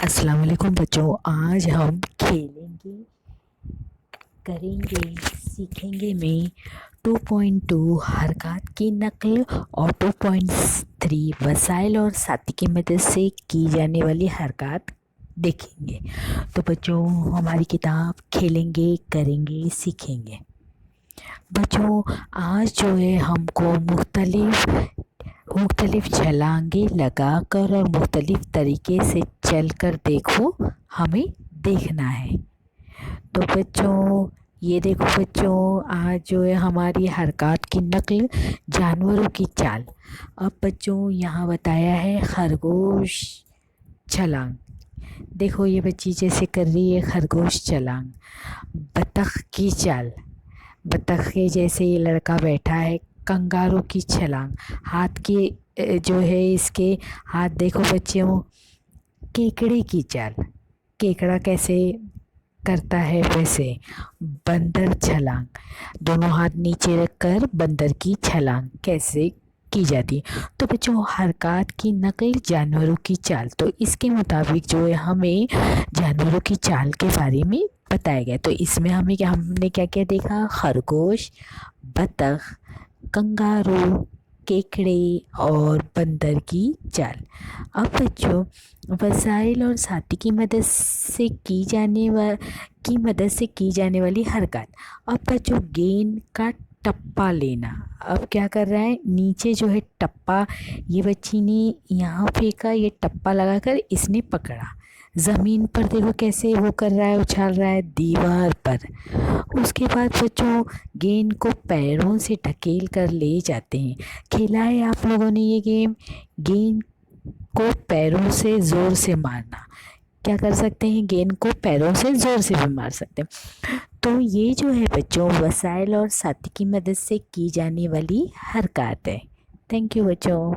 السلام علیکم بچوں، آج ہم کھیلیں گے، کریں گے، سیکھیں گے میں 2.2 حرکات کی نقل اور 2.3 وسائل اور ساتھی کی مدد سے کی جانے والی حرکات دیکھیں گے۔ تو بچوں، ہماری کتاب کھیلیں گے، کریں گے، سیکھیں گے۔ بچوں، آج جو ہے ہم کو مختلف چھلانگیں لگا کر اور مختلف طریقے سے چل کر دیکھو، ہمیں دیکھنا ہے۔ تو بچوں، یہ دیکھو بچوں، آج جو ہے ہماری حرکات کی نقل، جانوروں کی چال۔ اب بچوں یہاں بتایا ہے خرگوش چھلانگ۔ دیکھو یہ بچی جیسے کر رہی ہے خرگوش چھلانگ۔ بطخ کی چال، بطخ کے جیسے یہ لڑکا بیٹھا ہے، کنگارو کی چھلانگ۔ ہاتھ کی جو ہے اس کے ہاتھ دیکھو بچوں، کیکڑے کی چال، کیکڑا کیسے کرتا ہے ویسے۔ بندر چھلانگ، دونوں ہاتھ نیچے رکھ کر بندر کی چھلانگ کیسے کی جاتی ہے۔ تو بچوں، حرکات کی نقل، جانوروں کی چال، تو اس کے مطابق جو ہے ہمیں جانوروں کی چال کے بارے میں بتایا گیا۔ تو اس میں ہم نے کیا کیا دیکھا؟ خرگوش، بطخ، کنگارو، کیکڑے اور بندر کی چال۔ اب بچوں، وسائل اور ساتھی کی مدد سے کی جانے والی حرکات۔ اب بچوں، گیند کا ٹپا لینا۔ اب کیا کر رہا ہے؟ نیچے جو ہے ٹپا، یہ بچی نے یہاں پھینکا، یہ ٹپا لگا کر اس نے پکڑا۔ زمین پر دیکھو کیسے وہ کر رہا ہے، اچھال رہا ہے دیوار پر۔ اس کے بعد بچوں، گیند کو پیروں سے ڈھکیل کر لے جاتے ہیں۔ کھیلا ہے آپ لوگوں نے یہ گیم؟ گیند کو پیروں سے زور سے مارنا۔ کیا کر سکتے ہیں؟ گیند کو پیروں سے زور سے بھی مار سکتے ہیں۔ تو یہ جو ہے بچوں، وسائل اور ساتھی کی مدد سے کی جانے والی حرکات ہے۔ تھینک یو بچوں۔